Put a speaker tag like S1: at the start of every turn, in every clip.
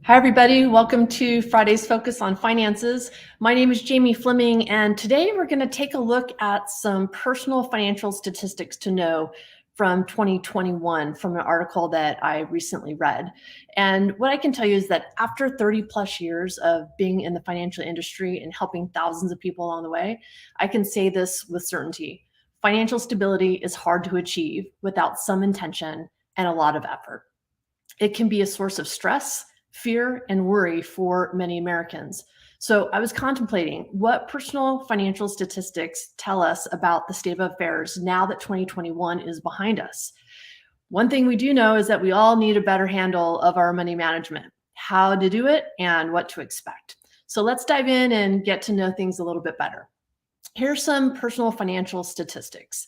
S1: Hi, everybody. Welcome to Friday's Focus on Finances. My name is Jamie Fleming, and today we're going to take a look at some personal financial statistics to know from 2021 from an article that I recently read. And what I can tell you is that after 30 plus years of being in the financial industry and helping thousands of people along the way, I can say this with certainty. Financial stability is hard to achieve without some intention and a lot of effort. It can be a source of stress, fear, and worry for many Americans. So I was contemplating what personal financial statistics tell us about the state of affairs now that 2021 is behind us. One thing we do know is that we all need a better handle of our money management, how to do it, and what to expect. So let's dive in and get to know things a little bit better. Here's some personal financial statistics.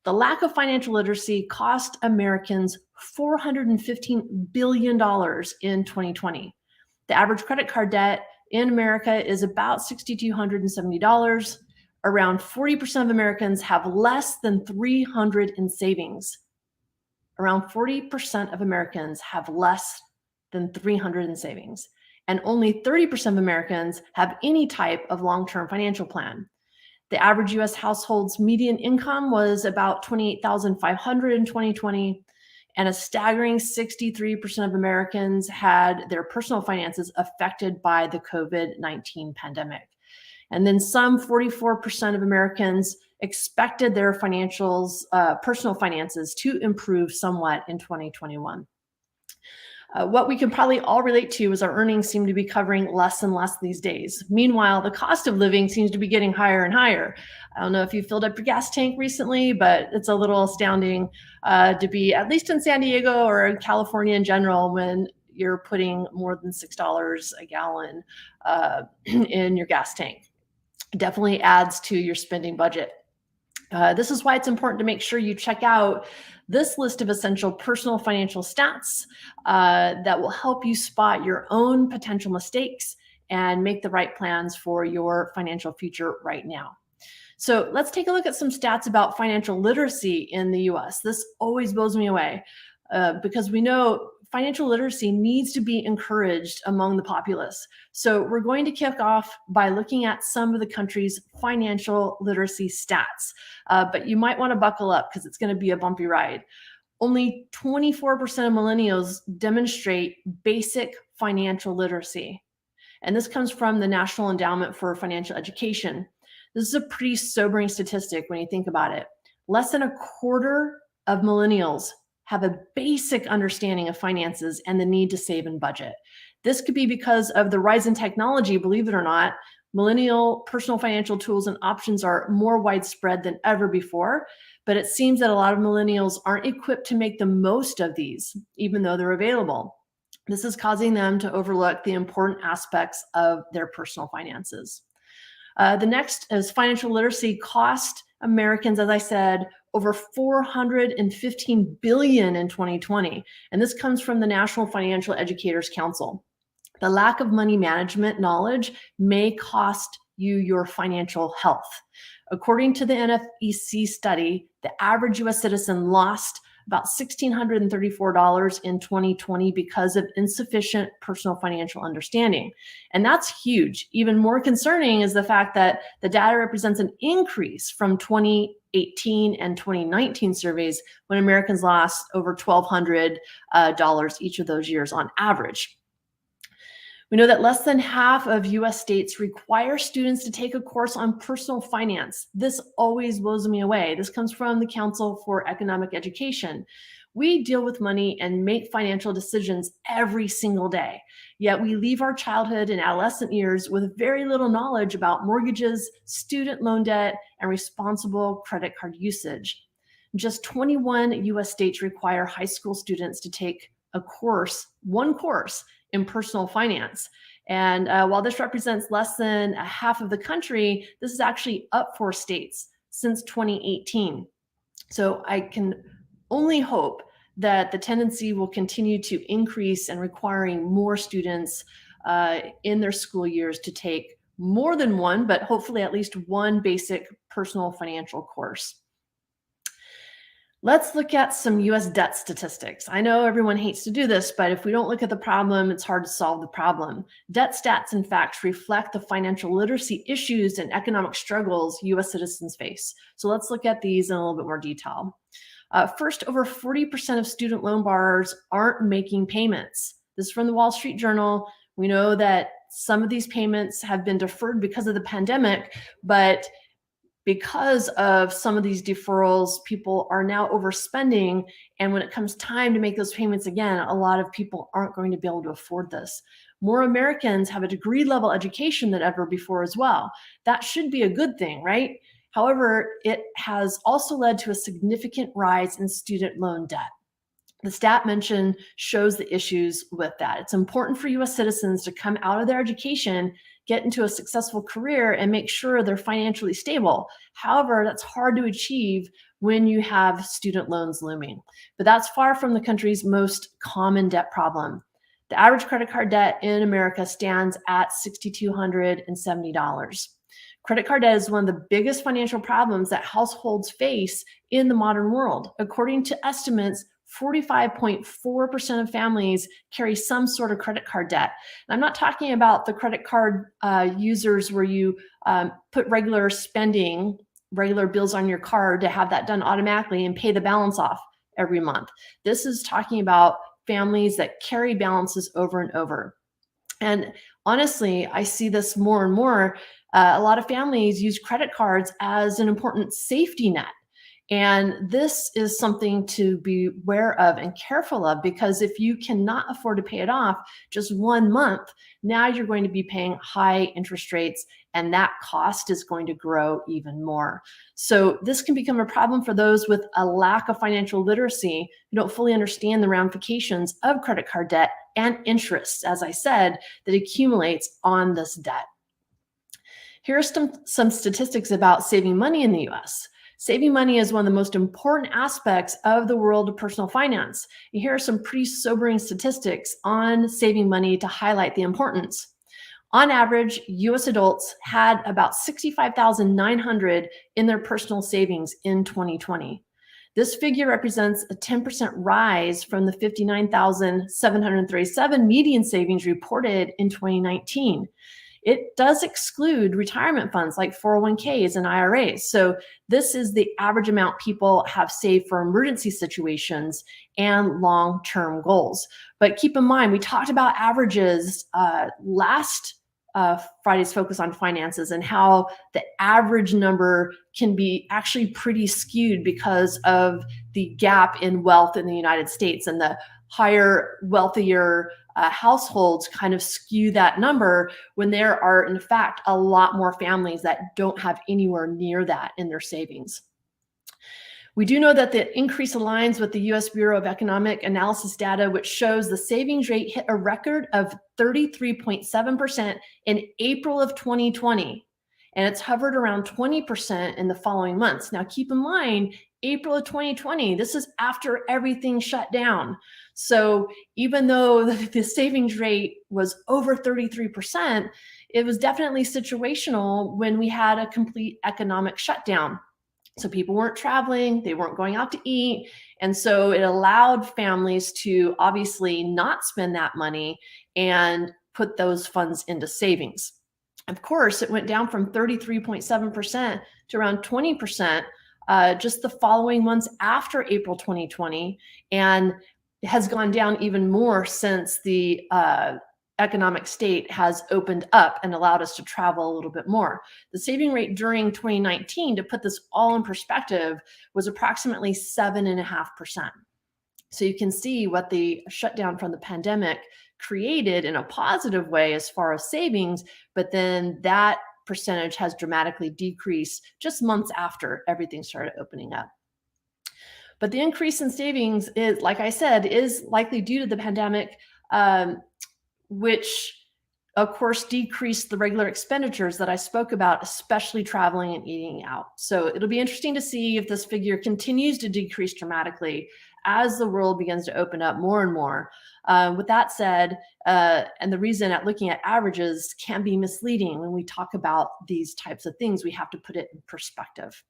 S1: The lack of financial literacy cost Americans $415 billion in 2020. The average credit card debt in America is about $6,270. Around 40% of Americans have less than $300 in savings. Around 40% of Americans have less than $300 in savings. And only 30% of Americans have any type of long-term financial plan. The average US household's median income was about $28,500 in 2020, and a staggering 63% of Americans had their personal finances affected by the COVID-19 pandemic. And then some 44% of Americans expected their personal finances to improve somewhat in 2021. What we can probably all relate to is our earnings seem to be covering less and less these days. Meanwhile, the cost of living seems to be getting higher and higher. I don't know if you filled up your gas tank recently, but it's a little astounding to be, at least in San Diego or in California in general, when you're putting more than $6 a gallon in your gas tank. It definitely adds to your spending budget. This is why it's important to make sure you check out this list of essential personal financial stats that will help you spot your own potential mistakes and make the right plans for your financial future right now. So let's take a look at some stats about financial literacy in the US. This always blows me away because we know financial literacy needs to be encouraged among the populace. So we're going to kick off by looking at some of the country's financial literacy stats, but you might want to buckle up because it's going to be a bumpy ride. Only 24% of millennials demonstrate basic financial literacy. And this comes from the National Endowment for Financial Education. This is a pretty sobering statistic when you think about it. Less than a quarter of millennials have a basic understanding of finances and the need to save and budget. This could be because of the rise in technology, believe it or not. Millennial personal financial tools and options are more widespread than ever before, but it seems that a lot of millennials aren't equipped to make the most of these, even though they're available. This is causing them to overlook the important aspects of their personal finances. The next is financial literacy cost Americans, as I said, over $415 billion in 2020. And this comes from the National Financial Educators Council. The lack of money management knowledge may cost you your financial health. According to the NFEC study, the average US citizen lost about $1,634 in 2020 because of insufficient personal financial understanding. And that's huge. Even more concerning is the fact that the data represents an increase from 2018 and 2019 surveys when Americans lost over $1,200 each of those years on average. We know that less than half of US states require students to take a course on personal finance. This always blows me away. This comes from the Council for Economic Education. We deal with money and make financial decisions every single day, yet we leave our childhood and adolescent years with very little knowledge about mortgages, student loan debt, and responsible credit card usage. Just 21 US states require high school students to take one course in personal finance. And while this represents less than a half of the country, this is actually up 4 states since 2018. So I can only hope that the tendency will continue to increase and requiring more students in their school years to take more than one, but hopefully at least one basic personal financial course. Let's look at some US debt statistics. I know everyone hates to do this, but if we don't look at the problem, it's hard to solve the problem. Debt stats and facts reflect the financial literacy issues and economic struggles US citizens face. So let's look at these in a little bit more detail. First, over 40% of student loan borrowers aren't making payments. This is from the Wall Street Journal. We know that some of these payments have been deferred because of the pandemic, but because of some of these deferrals, people are now overspending. And when it comes time to make those payments again, a lot of people aren't going to be able to afford this. More Americans have a degree level education than ever before as well. That should be a good thing, right? However, it has also led to a significant rise in student loan debt. The stat mentioned shows the issues with that. It's important for US citizens to come out of their education, get into a successful career, and make sure they're financially stable. However, that's hard to achieve when you have student loans looming. But that's far from the country's most common debt problem. The average credit card debt in America stands at $6,270. Credit card debt is one of the biggest financial problems that households face in the modern world. According to estimates, 45.4% of families carry some sort of credit card debt. And I'm not talking about the credit card users where you put regular spending, regular bills on your card to have that done automatically and pay the balance off every month. This is talking about families that carry balances over and over. And honestly, I see this more and more. A lot of families use credit cards as an important safety net. And this is something to be aware of and careful of, because if you cannot afford to pay it off just 1 month, now you're going to be paying high interest rates, and that cost is going to grow even more. So this can become a problem for those with a lack of financial literacy who don't fully understand the ramifications of credit card debt and interest, as I said, that accumulates on this debt. Here are some statistics about saving money in the US. Saving money is one of the most important aspects of the world of personal finance. And here are some pretty sobering statistics on saving money to highlight the importance. On average, US adults had about $65,900 in their personal savings in 2020. This figure represents a 10% rise from the $59,737 median savings reported in 2019. It does exclude retirement funds like 401ks and IRAs. So this is the average amount people have saved for emergency situations and long-term goals. But keep in mind, we talked about averages last Friday's Focus on Finances, and how the average number can be actually pretty skewed because of the gap in wealth in the United States, and the higher, wealthier households kind of skew that number, when there are, in fact, a lot more families that don't have anywhere near that in their savings. We do know that the increase aligns with the US Bureau of Economic Analysis data, which shows the savings rate hit a record of 33.7% in April of 2020. And it's hovered around 20% in the following months. Now, keep in mind, April of 2020, this is after everything shut down. So even though the savings rate was over 33%, it was definitely situational when we had a complete economic shutdown. So people weren't traveling, they weren't going out to eat. And so it allowed families to obviously not spend that money and put those funds into savings. Of course, it went down from 33.7% to around 20% just the following months after April 2020, and it has gone down even more since the economic state has opened up and allowed us to travel a little bit more. The saving rate during 2019, to put this all in perspective, was approximately 7.5%. So you can see what the shutdown from the pandemic created in a positive way as far as savings, but then that percentage has dramatically decreased just months after everything started opening up. But the increase in savings is, like I said, is likely due to the pandemic, which of course decreased the regular expenditures that I spoke about, especially traveling and eating out. So it'll be interesting to see if this figure continues to decrease dramatically as the world begins to open up more and more. With that said, and the reason that looking at averages can be misleading when we talk about these types of things, we have to put it in perspective.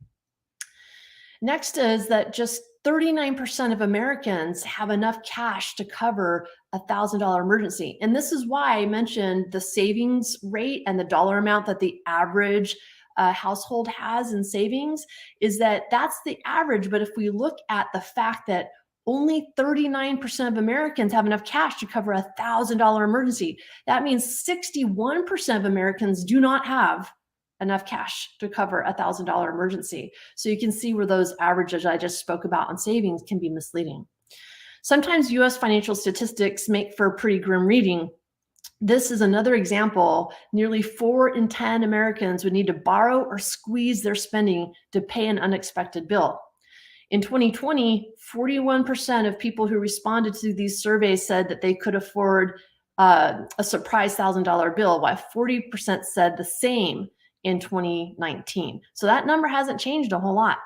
S1: Next is that just 39% of Americans have enough cash to cover a $1,000 emergency. And this is why I mentioned the savings rate and the dollar amount that the average household has in savings, is that that's the average. But if we look at the fact that only 39% of Americans have enough cash to cover a $1,000 emergency, that means 61% of Americans do not have enough cash to cover a $1,000 emergency. So you can see where those averages I just spoke about on savings can be misleading. Sometimes US financial statistics make for pretty grim reading. This is another example. Nearly 4 in 10 Americans would need to borrow or squeeze their spending to pay an unexpected bill. In 2020, 41% of people who responded to these surveys said that they could afford a surprise $1,000 bill, while 40% said the same in 2019. So that number hasn't changed a whole lot.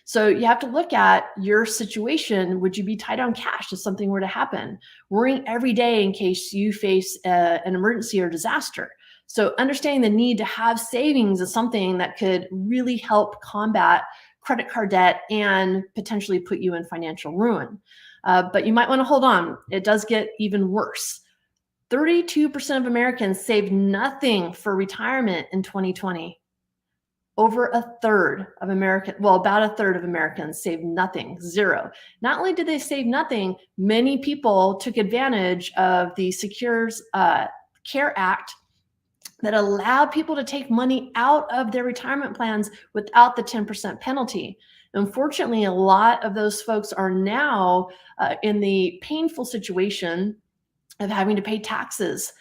S1: So you have to look at your situation. Would you be tight on cash if something were to happen? Worrying every day in case you face an emergency or disaster. So understanding the need to have savings is something that could really help combat credit card debt and potentially put you in financial ruin. But you might want to hold on. It does get even worse. 32% of Americans saved nothing for retirement in 2020. Over a third of about a third of Americans saved nothing, zero. Not only did they save nothing, many people took advantage of the Secure Care Act that allowed people to take money out of their retirement plans without the 10% penalty. Unfortunately, a lot of those folks are now in the painful situation of having to pay taxes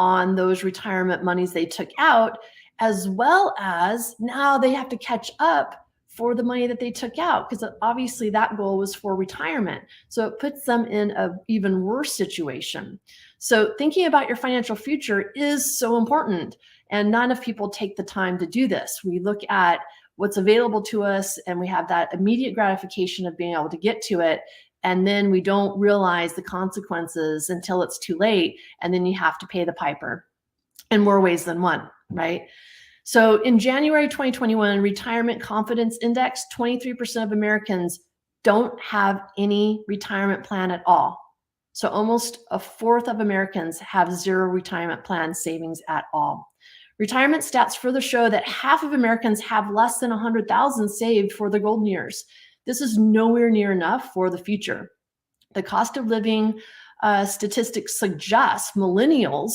S1: on those retirement monies they took out, as well as now they have to catch up for the money that they took out, because obviously that goal was for retirement. So it puts them in an even worse situation. So thinking about your financial future is so important, and not enough people take the time to do this. We look at what's available to us and we have that immediate gratification of being able to get to it, and then we don't realize the consequences until it's too late, and then you have to pay the piper in more ways than one, right? So in January 2021, Retirement Confidence Index, 23% of Americans don't have any retirement plan at all. So almost a fourth of Americans have zero retirement plan savings at all. Retirement stats further show that half of Americans have less than 100,000 saved for the golden years. This is nowhere near enough for the future. The cost of living statistics suggest millennials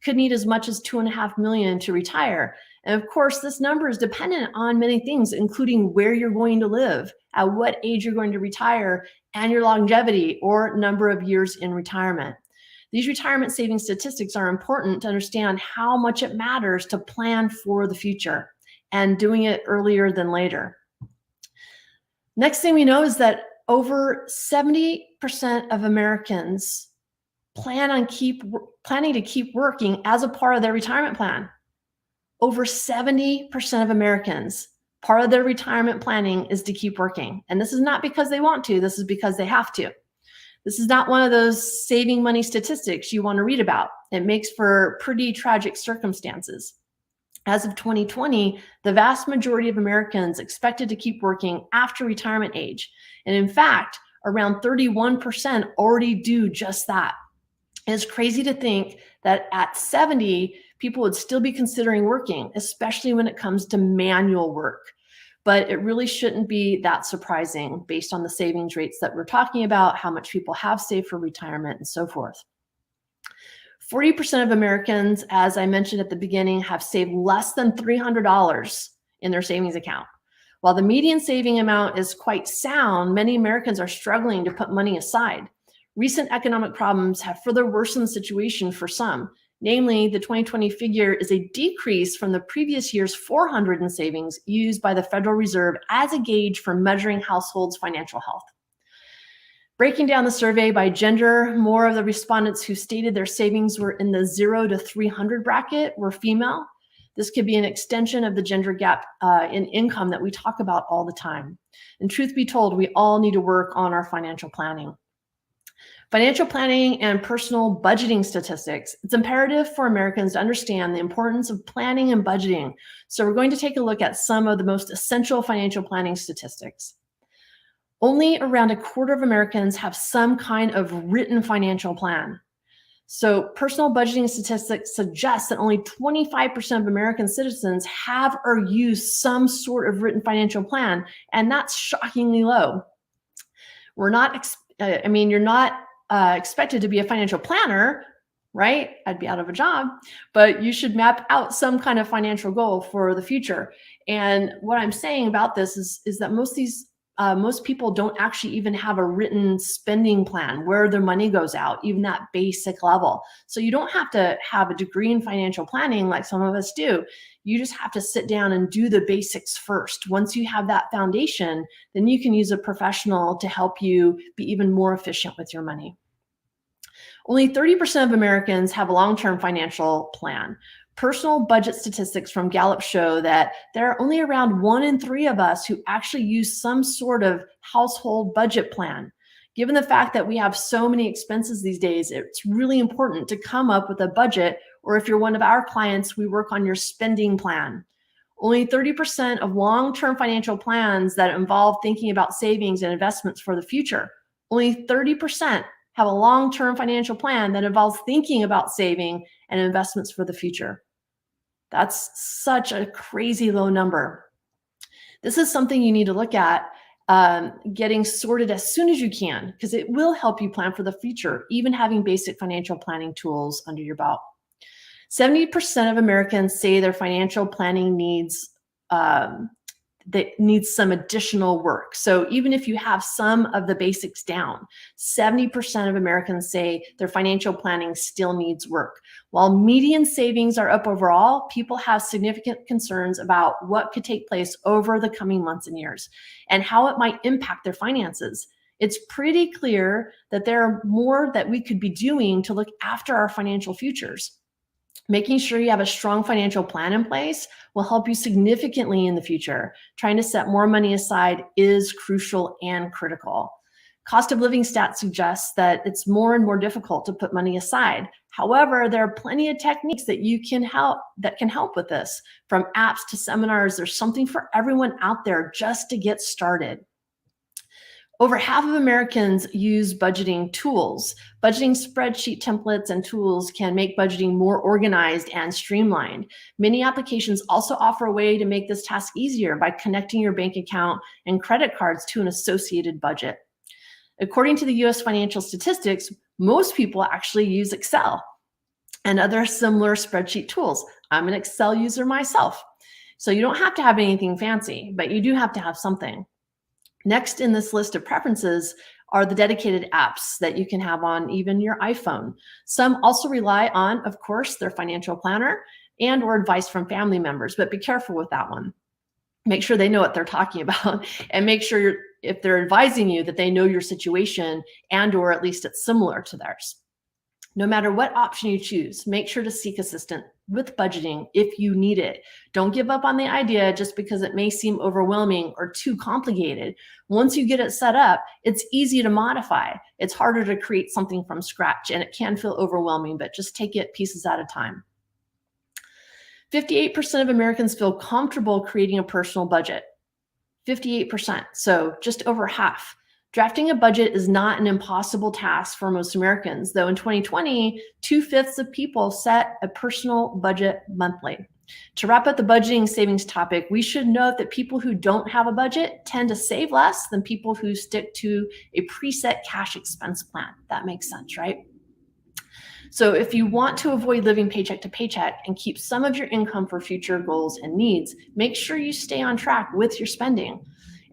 S1: could need as much as $2.5 million to retire. And of course, this number is dependent on many things, including where you're going to live, at what age you're going to retire, and your longevity or number of years in retirement. These retirement savings statistics are important to understand how much it matters to plan for the future and doing it earlier than later. Next thing we know is that over 70% of Americans planning to keep working as a part of their retirement plan. Over 70% of Americans, part of their retirement planning is to keep working. And this is not because they want to, this is because they have to. This is not one of those saving money statistics you want to read about. It makes for pretty tragic circumstances. As of 2020, the vast majority of Americans expected to keep working after retirement age. And in fact, around 31% already do just that. It's crazy to think that at 70, people would still be considering working, especially when it comes to manual work. But it really shouldn't be that surprising based on the savings rates that we're talking about, how much people have saved for retirement and so forth. 40% of Americans, as I mentioned at the beginning, have saved less than $300 in their savings account. While the median saving amount is quite sound, many Americans are struggling to put money aside. Recent economic problems have further worsened the situation for some. Namely, the 2020 figure is a decrease from the previous year's 400 in savings used by the Federal Reserve as a gauge for measuring households' financial health. Breaking down the survey by gender, more of the respondents who stated their savings were in the 0 to 300 bracket were female. This could be an extension of the gender gap in income that we talk about all the time. And truth be told, we all need to work on our financial planning. Financial planning and personal budgeting statistics. It's imperative for Americans to understand the importance of planning and budgeting. So we're going to take a look at some of the most essential financial planning statistics. Only around a quarter of Americans have some kind of written financial plan. So personal budgeting statistics suggest that only 25% of American citizens have or use some sort of written financial plan, and that's shockingly low. We're not, you're not expected to be a financial planner, right? I'd be out of a job, but you should map out some kind of financial goal for the future. And what I'm saying about this is that most people don't actually even have a written spending plan where their money goes out, even that basic level. So you don't have to have a degree in financial planning like some of us do. You just have to sit down and do the basics first. Once you have that foundation, then you can use a professional to help you be even more efficient with your money. Only 30% of Americans have a long-term financial plan. Personal budget statistics from Gallup show that there are only around 1 in 3 of us who actually use some sort of household budget plan. Given the fact that we have so many expenses these days, it's really important to come up with a budget, or if you're one of our clients, we work on your spending plan. Only 30% of long-term financial plans that involve thinking about savings and investments for the future. Only 30% have a long-term financial plan that involves thinking about saving and investments for the future. That's such a crazy low number. This is something you need to look at getting sorted as soon as you can, because it will help you plan for the future, even having basic financial planning tools under your belt. 70% of Americans say their financial planning needs some additional work. So even if you have some of the basics down, 70% of Americans say their financial planning still needs work. While median savings are up overall, people have significant concerns about what could take place over the coming months and years and how it might impact their finances. It's pretty clear that there are more that we could be doing to look after our financial futures. Making sure you have a strong financial plan in place will help you significantly in the future. Trying to set more money aside is crucial and critical. Cost of living stats suggest that it's more and more difficult to put money aside. However, there are plenty of techniques that can help with this. From apps to seminars, there's something for everyone out there just to get started. Over half of Americans use budgeting tools. Budgeting spreadsheet templates and tools can make budgeting more organized and streamlined. Many applications also offer a way to make this task easier by connecting your bank account and credit cards to an associated budget. According to the US financial statistics, most people actually use Excel and other similar spreadsheet tools. I'm an Excel user myself. So you don't have to have anything fancy, but you do have to have something. Next in this list of preferences are the dedicated apps that you can have on even your iPhone. Some also rely on, of course, their financial planner and or advice from family members, but be careful with that one. Make sure they know what they're talking about and make sure if they're advising you that they know your situation and or at least it's similar to theirs. No matter what option you choose, make sure to seek assistance with budgeting if you need it. Don't give up on the idea just because it may seem overwhelming or too complicated. Once you get it set up, it's easy to modify. It's harder to create something from scratch and it can feel overwhelming, but just take it pieces at a time. 58% of Americans feel comfortable creating a personal budget. 58%, so just over half. Drafting a budget is not an impossible task for most Americans, though in 2020, 2/5 of people set a personal budget monthly. To wrap up the budgeting savings topic, we should note that people who don't have a budget tend to save less than people who stick to a preset cash expense plan. That makes sense, right? So if you want to avoid living paycheck to paycheck and keep some of your income for future goals and needs, make sure you stay on track with your spending.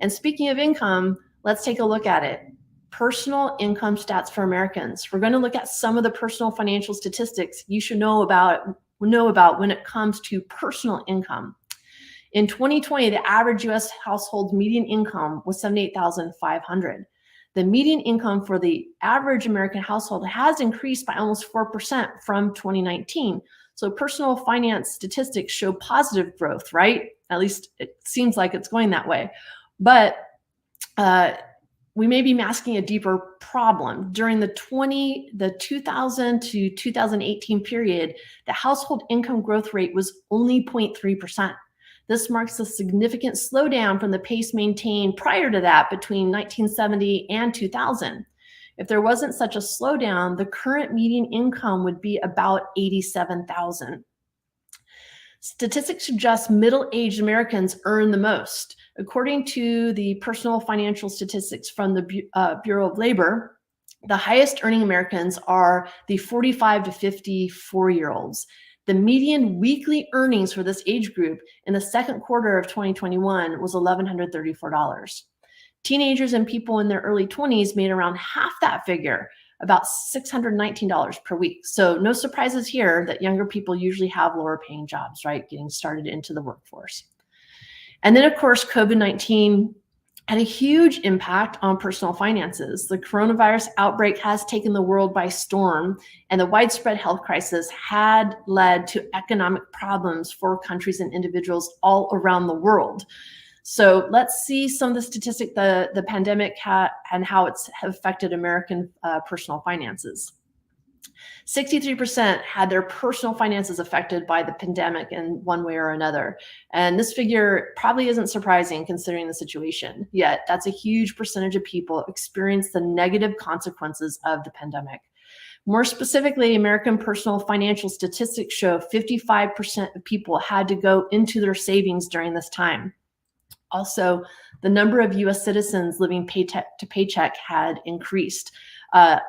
S1: And speaking of income, let's take a look at it. Personal income stats for Americans. We're going to look at some of the personal financial statistics you should know about when it comes to personal income. In 2020, the average US household median income was $78,500. The median income for the average American household has increased by almost 4% from 2019. So personal finance statistics show positive growth, right? At least it seems like it's going that way. But we may be masking a deeper problem. During the 2000 to 2018 period, the household income growth rate was only 0.3%. This marks a significant slowdown from the pace maintained prior to that between 1970 and 2000. If there wasn't such a slowdown, the current median income would be about $87,000. Statistics suggest middle-aged Americans earn the most. According to the Personal Financial Statistics from the Bureau of Labor, the highest earning Americans are the 45 to 54-year-olds. The median weekly earnings for this age group in the second quarter of 2021 was $1,134. Teenagers and people in their early 20s made around half that figure, about $619 per week. So no surprises here that younger people usually have lower paying jobs, right? Getting started into the workforce. And then of course, COVID-19 had a huge impact on personal finances. The coronavirus outbreak has taken the world by storm, and the widespread health crisis had led to economic problems for countries and individuals all around the world. So let's see some of the statistics the pandemic and how it's affected American personal finances. 63% had their personal finances affected by the pandemic in one way or another. And this figure probably isn't surprising considering the situation, yet that's a huge percentage of people experience the negative consequences of the pandemic. More specifically, American personal financial statistics show 55% of people had to go into their savings during this time. Also, the number of US citizens living paycheck to paycheck had increased, up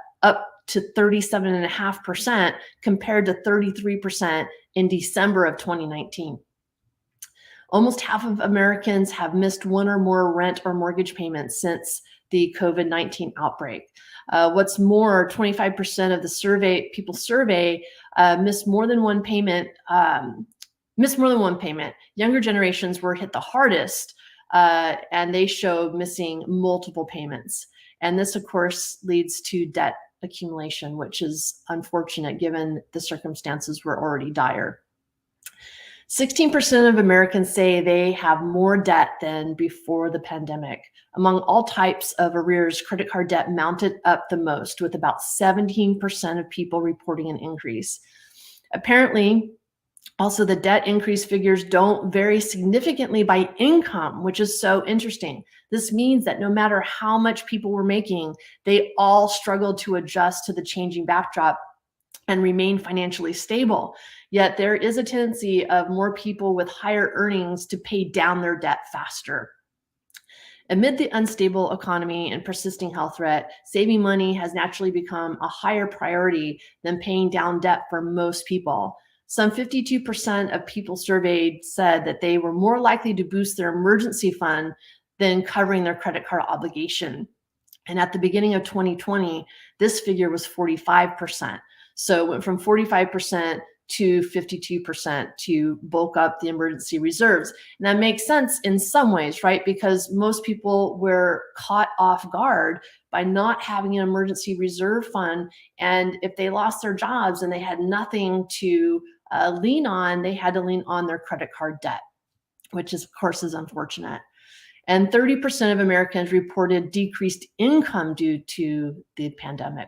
S1: to 37.5% compared to 33% in December of 2019. Almost half of Americans have missed one or more rent or mortgage payments since the COVID-19 outbreak. What's more, 25% of the people surveyed missed more than one payment. Younger generations were hit the hardest, and they showed missing multiple payments. And this, of course, leads to debt accumulation, which is unfortunate given the circumstances were already dire. 16% of Americans say they have more debt than before the pandemic. Among all types of arrears, credit card debt mounted up the most, with about 17% of people reporting an increase. Apparently, also, the debt increase figures don't vary significantly by income, which is so interesting. This means that no matter how much people were making, they all struggled to adjust to the changing backdrop and remain financially stable. Yet there is a tendency of more people with higher earnings to pay down their debt faster. Amid the unstable economy and persisting health threat, saving money has naturally become a higher priority than paying down debt for most people. Some 52% of people surveyed said that they were more likely to boost their emergency fund than covering their credit card obligation. And at the beginning of 2020, this figure was 45%. So it went from 45% to 52% to bulk up the emergency reserves. And that makes sense in some ways, right? Because most people were caught off guard by not having an emergency reserve fund. And if they lost their jobs and they had nothing to lean on, they had to lean on their credit card debt, which is, of course, is unfortunate. And 30% of Americans reported decreased income due to the pandemic.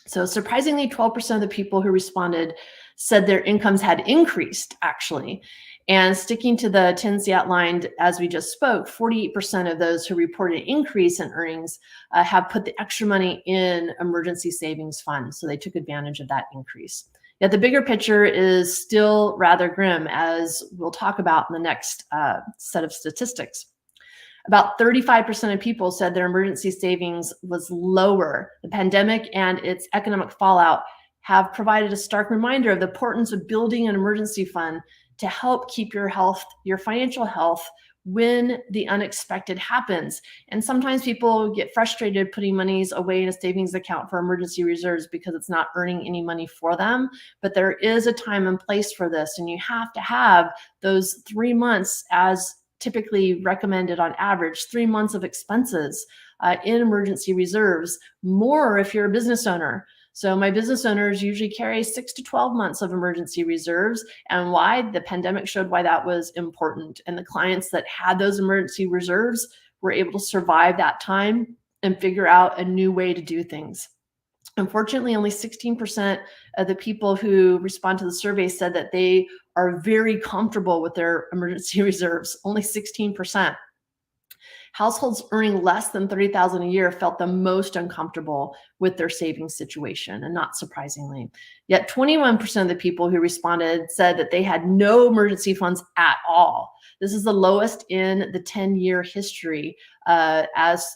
S1: So surprisingly, 12% of the people who responded said their incomes had increased, actually. And sticking to the tendency outlined as we just spoke, 48% of those who reported an increase in earnings have put the extra money in emergency savings funds. So they took advantage of that increase. Yet the bigger picture is still rather grim, as we'll talk about in the next set of statistics. About 35% of people said their emergency savings was lower. The pandemic and its economic fallout have provided a stark reminder of the importance of building an emergency fund to help keep your health, your financial health, when the unexpected happens. And sometimes people get frustrated putting monies away in a savings account for emergency reserves because it's not earning any money for them. But there is a time and place for this, and you have to have those 3 months, as typically recommended on average, 3 months of expenses in emergency reserves, more if you're a business owner. So my business owners usually carry 6 to 12 months of emergency reserves. And why? The pandemic showed why that was important. And the clients that had those emergency reserves were able to survive that time and figure out a new way to do things. Unfortunately, only 16% of the people who respond to the survey said that they are very comfortable with their emergency reserves, only 16%. Households earning less than $30,000 a year felt the most uncomfortable with their savings situation, and not surprisingly. Yet 21% of the people who responded said that they had no emergency funds at all. This is the lowest in the 10-year history, as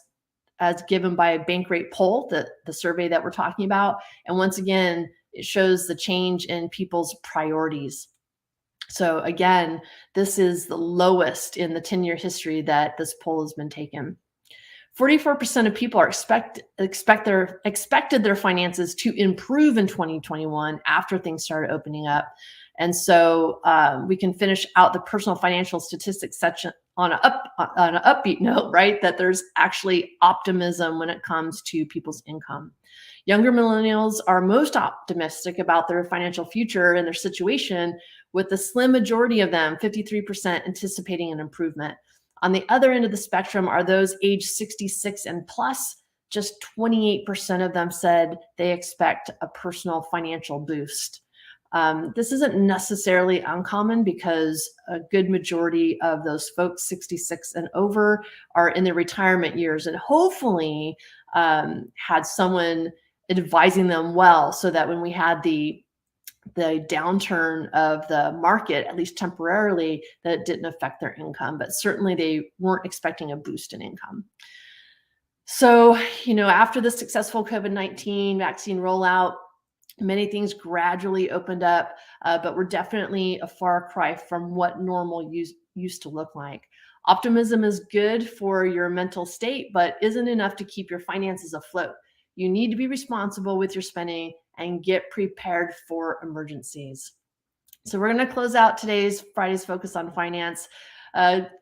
S1: given by a Bankrate poll, the survey that we're talking about. And once again, it shows the change in people's priorities. So again, this is the lowest in the 10-year history that this poll has been taken. 44% of people are expected their finances to improve in 2021 after things started opening up. And so we can finish out the personal financial statistics section on an upbeat note, right? That there's actually optimism when it comes to people's income. Younger millennials are most optimistic about their financial future and their situation, with the slim majority of them, 53%, anticipating an improvement. On the other end of the spectrum are those age 66 and plus. Just 28% of them said they expect a personal financial boost. This isn't necessarily uncommon because a good majority of those folks 66 and over are in their retirement years and hopefully had someone advising them well, so that when we had the downturn of the market, at least temporarily, that it didn't affect their income, but certainly they weren't expecting a boost in income. So, after the successful COVID-19 vaccine rollout, many things gradually opened up, but we're definitely a far cry from what normal used to look like. Optimism is good for your mental state, but isn't enough to keep your finances afloat. You need to be responsible with your spending and get prepared for emergencies. So we're going to close out Friday's Focus on Finance.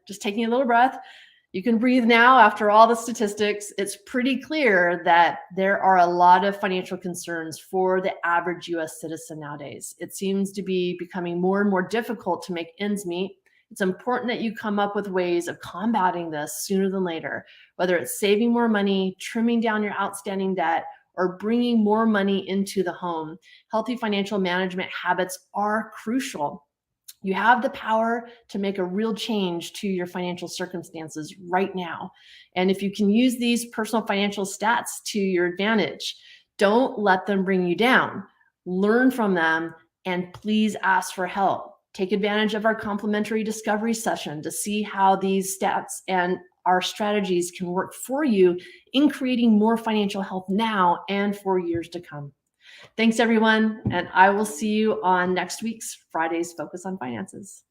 S1: Just taking a little breath. You can breathe now after all the statistics. It's pretty clear that there are a lot of financial concerns for the average US citizen nowadays. It seems to be becoming more and more difficult to make ends meet. It's important that you come up with ways of combating this sooner than later, whether it's saving more money, trimming down your outstanding debt, or bringing more money into the home. Healthy financial management habits are crucial. You have the power to make a real change to your financial circumstances right now. And if you can use these personal financial stats to your advantage, don't let them bring you down. Learn from them and please ask for help. Take advantage of our complimentary discovery session to see how these stats and our strategies can work for you in creating more financial health now and for years to come. Thanks, everyone, and I will see you on next week's Friday's Focus on Finances.